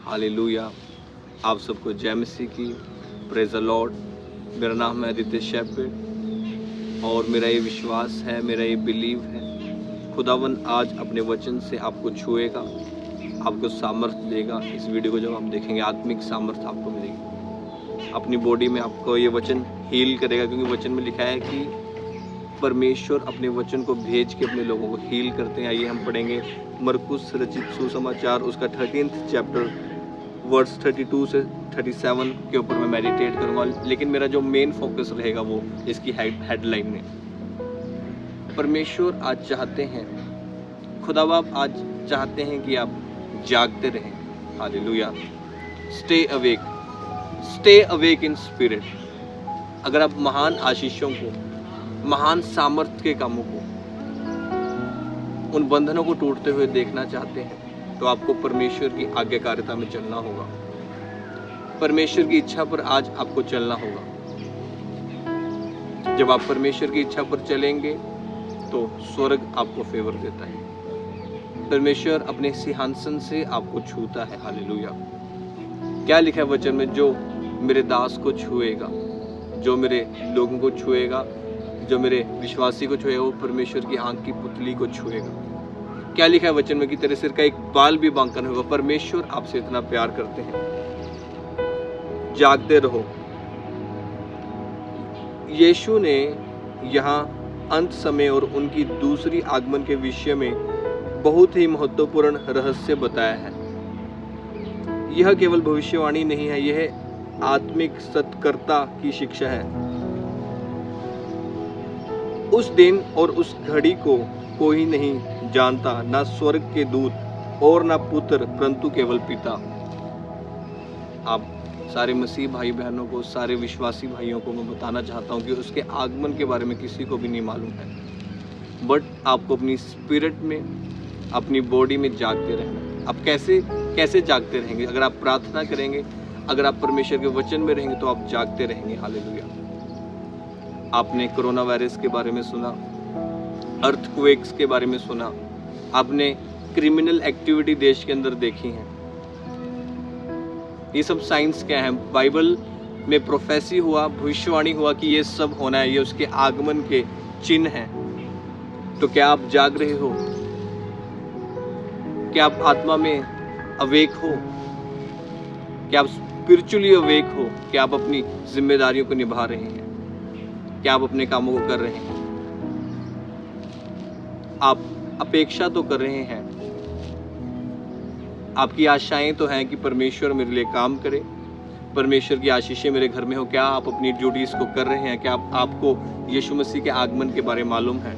Hallelujah. आप सबको जय मसीह की। Praise the Lord. मेरा नाम है आदित्य शेफर्ड और मेरा ये विश्वास है, मेरा ये बिलीव है, खुदावन आज अपने वचन से आपको छुएगा, आपको सामर्थ्य देगा। इस वीडियो को जब आप देखेंगे आत्मिक सामर्थ्य आपको मिलेगी। अपनी बॉडी में आपको ये वचन हील करेगा, क्योंकि वचन में लिखा है कि परमेश्वर अपने वचन को भेज के अपने लोगों को हील करते हैं। आइए हम पढ़ेंगे मरकुस रचित सुसमाचार उसका 13th चैप्टर वर्ड्स 32 से 37 के ऊपर मैं मेडिटेट करूंगा। लेकिन मेरा जो मेन फोकस रहेगा वो इसकी हेडलाइन में। परमेश्वर आज चाहते हैं, खुदा बाप आज चाहते हैं कि आप जागते रहें। Hallelujah. Stay awake in spirit. अगर आप महान आशीषों को, महान सामर्थ्य के कामों को, उन बंधनों को टूटते हुए देखना चाहते हैं तो आपको परमेश्वर की आज्ञाकारिता में चलना होगा। परमेश्वर की इच्छा पर आज आपको चलना होगा। जब आप परमेश्वर की इच्छा पर चलेंगे तो स्वर्ग आपको फेवर देता है। परमेश्वर अपने सिंहासन से आपको छूता है। हालेलुया। क्या लिखा है वचन में? जो मेरे दास को छुएगा, जो मेरे लोगों को छुएगा, जो मेरे विश्वासी को छुएगा, वो परमेश्वर की आंख की पुतली को छुएगा। क्या लिखा है वचन में कि तेरे सिर का एक बाल भी बांका नहीं होगा। परमेश्वर आपसे इतना प्यार करते हैं। जागते रहो। यीशु ने यहाँ अंत समय और उनकी दूसरी आगमन के विषय में बहुत ही महत्वपूर्ण रहस्य बताया है। यह केवल भविष्यवाणी नहीं है, यह आत्मिक सत्कर्ता की शिक्षा है। उस दिन और उस घड़ी को कोई नहीं जानता, ना स्वर्ग के दूत और ना पुत्र, परंतु केवल पिता। आप सारे मसीह भाई बहनों को, सारे विश्वासी भाइयों को मैं बताना चाहता हूं कि उसके आगमन के बारे में किसी को भी नहीं मालूम है। बट आपको अपनी स्पिरिट में, अपनी बॉडी में जागते रहना है। आप कैसे जागते रहेंगे? अगर आप प्रार्थना करेंगे, अगर आप परमेश्वर के वचन में रहेंगे तो आप जागते रहेंगे। हालेलुया। आपने कोरोना वायरस के बारे में सुना, अर्थक्वेक्स के बारे में सुना, आपने क्रिमिनल एक्टिविटी देश के अंदर देखी है। ये सब साइंस क्या है? बाइबल में प्रोफेसी हुआ, भविष्यवाणी हुआ कि ये सब होना है, ये उसके आगमन के चिन्ह हैं। तो क्या आप जाग रहे हो? क्या आप आत्मा में अवेक हो? क्या आप स्पिरिचुअली अवेक हो? क्या आप अपनी जिम्मेदारियों को निभा रहे हैं? क्या आप अपने कामों को कर रहे हैं? आप अपेक्षा तो कर रहे हैं, आपकी आशाएं तो हैं कि परमेश्वर मेरे लिए काम करे, परमेश्वर की आशीषें मेरे घर में हो। क्या आप अपनी ड्यूटीज को कर रहे हैं? क्या आपको यीशु मसीह के आगमन के बारे में मालूम है?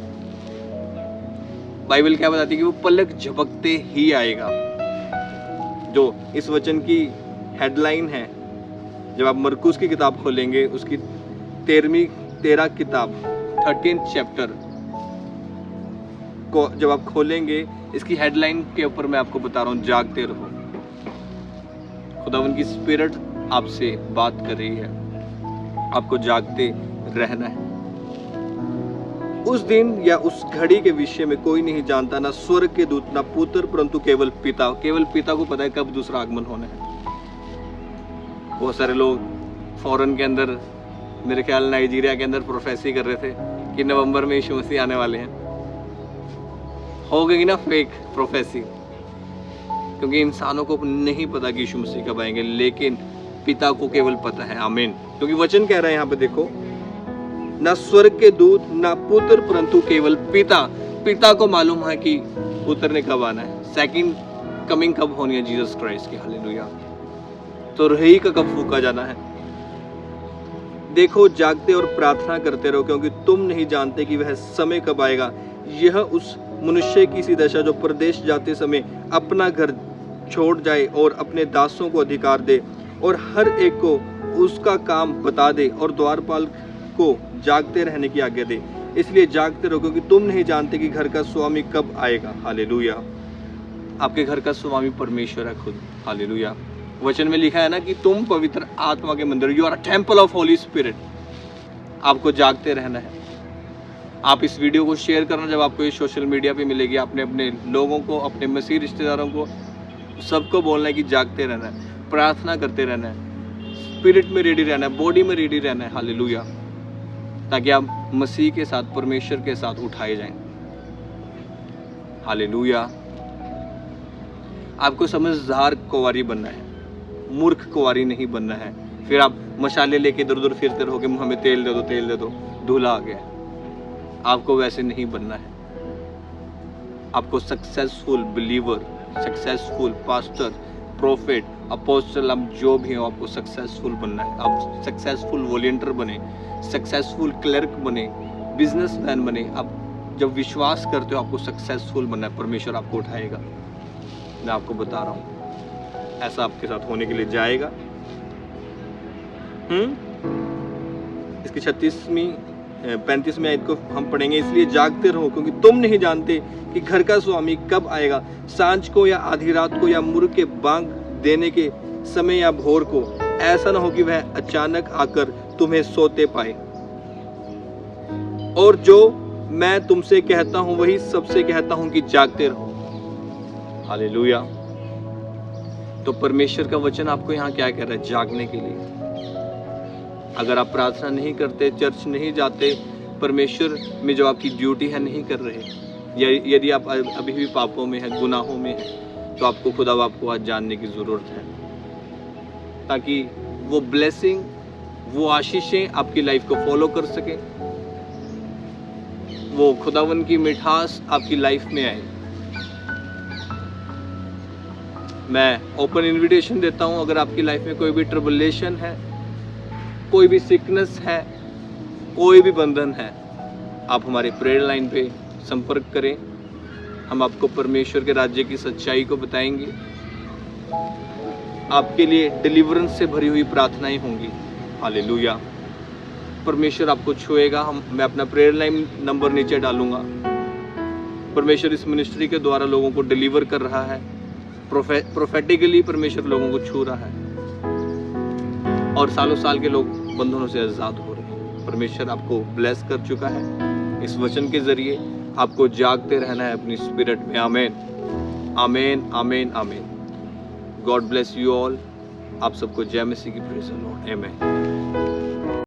बाइबल क्या बताती है कि वो पलक झपकते ही आएगा। जो इस वचन की हेडलाइन है, जब आप मरकुस की किताब खोलेंगे, उसकी 13 किताब 13th चैप्टर को जब आप खोलेंगे, इसकी हेडलाइन के ऊपर मैं आपको बता रहा हूँ, जागते रहो। खुदावन की स्पिरिट आपसे बात कर रही है, आपको जागते रहना है। उस दिन या उस घड़ी के विषय में कोई नहीं जानता, ना स्वर्ग के दूत, ना पुत्र, परंतु केवल पिता। केवल पिता को पता है कब दूसरा आगमन होना है। बहुत सारे लोग फॉरेन के अंदर, मेरे ख्याल नाइजीरिया के अंदर प्रोफेसी कर रहे थे कि नवंबर में यीशु मसीह आने वाले हैं। हो गई ना फेक प्रोफेसी, क्योंकि इंसानों को नहीं पता कि यीशु मसीह कब आएंगे, लेकिन पिता को केवल पता है। आमीन। क्योंकि वचन कह रहा है यहाँ पे, देखो, ना स्वर्ग के दूत, ना पुत्र, परंतु केवल पिता। पिता को मालूम है कि पुत्र ने कब आना है, सेकंड कमिंग कब होनी है जीसस क्राइस्ट की। हालेलुया। तो रही का कब फूका जाना है। देखो, जागते और प्रार्थना करते रहो, क्योंकि तुम नहीं जानते कि वह समय कब आएगा। यह उस मनुष्य की सी दशा जो प्रदेश जाते समय अपना घर छोड़ जाए और अपने दासों को अधिकार दे और हर एक को उसका काम बता दे और द्वारपाल को जागते रहने की आज्ञा दे। इसलिए जागते रहो, क्योंकि तुम नहीं जानते कि घर का स्वामी कब आएगा। हालेलुया। आपके घर का स्वामी परमेश्वर है खुद। हालेलुया। वचन में लिखा है ना कि तुम पवित्र आत्मा के मंदिर, you are a temple of holy spirit. आपको जागते रहना है। आप इस वीडियो को शेयर करना जब आपको ये सोशल मीडिया पे मिलेगी। आपने अपने लोगों को, अपने मसीह रिश्तेदारों को सबको बोलना है कि जागते रहना है, प्रार्थना करते रहना है, स्पिरिट में रेडी रहना है, बॉडी में रेडी रहना है। हालेलुया। ताकि आप मसीह के साथ, परमेश्वर के साथ उठाए जाएं। हालेलुया। आपको समझदार कुंवारी बनना है, मूर्ख कुंवारी नहीं बनना है। फिर आप मशाले लेके इधर उधर फिरते रहोगे, हमें तेल दे दो, तेल दे दो, दूल्हा आ गया। आपको वैसे नहीं बनना है। आपको successful believer, successful pastor, prophet, apostle, आप जो भी हो, आपको सक्सेसफुल बनना है। आप सक्सेसफुल वॉलंटियर बने, सक्सेसफुल क्लर्क बने, बिजनेसमैन बने। आप जब विश्वास करते हो आपको सक्सेसफुल बनना है, परमेश्वर आपको उठाएगा। मैं आपको बता रहा हूँ, ऐसा आपके साथ होने के लिए जाएगा। इसकी 35वीं आयत को हम पढ़ेंगे। इसलिए जागते रहो, क्योंकि तुम नहीं जानते कि घर का स्वामी कब आएगा, सांझ को या आधी रात को या मुर्ग के बांग देने के समय या भोर को। ऐसा ना हो कि वह अचानक आकर तुम्हें सोते पाए। और जो मैं तुमसे कहता हूं वही सबसे कहता हूं कि जागते रहो। हालेलुया। तो परमेश्वर का वचन आपको यहाँ क्या कह रहा है? जागने के लिए। अगर आप प्रार्थना नहीं करते, चर्च नहीं जाते, परमेश्वर में जो आपकी ड्यूटी है नहीं कर रहे, या यदि आप अभी भी पापों में हैं, गुनाहों में हैं, तो आपको खुदा आपको आज जानने की ज़रूरत है, ताकि वो ब्लेसिंग, वो आशीषें आपकी लाइफ को फॉलो कर सके, वो खुदावन की मिठास आपकी लाइफ में आए। मैं ओपन इनविटेशन देता हूं, अगर आपकी लाइफ में कोई भी ट्रबुलेशन है, कोई भी सिकनेस है, कोई भी बंधन है, आप हमारे प्रेयर लाइन पे संपर्क करें। हम आपको परमेश्वर के राज्य की सच्चाई को बताएंगे। आपके लिए डिलीवरेंस से भरी हुई प्रार्थनाएं होंगी। हालेलुया। परमेश्वर आपको छुएगा। मैं अपना प्रेयर लाइन नंबर नीचे डालूंगा। परमेश्वर इस मिनिस्ट्री के द्वारा लोगों को डिलीवर कर रहा है। प्रोफेटिकली परमेश्वर लोगों को छू रहा है, और सालों साल के लोग बंधनों से आजाद हो रहे हैं। परमेश्वर आपको ब्लेस कर चुका है। इस वचन के जरिए आपको जागते रहना है अपनी स्पिरिट में। आमीन, आमीन, आमीन, आमीन। God bless you all. आप सबको जय मसीह की प्रेज़ द लॉर्ड। आमीन।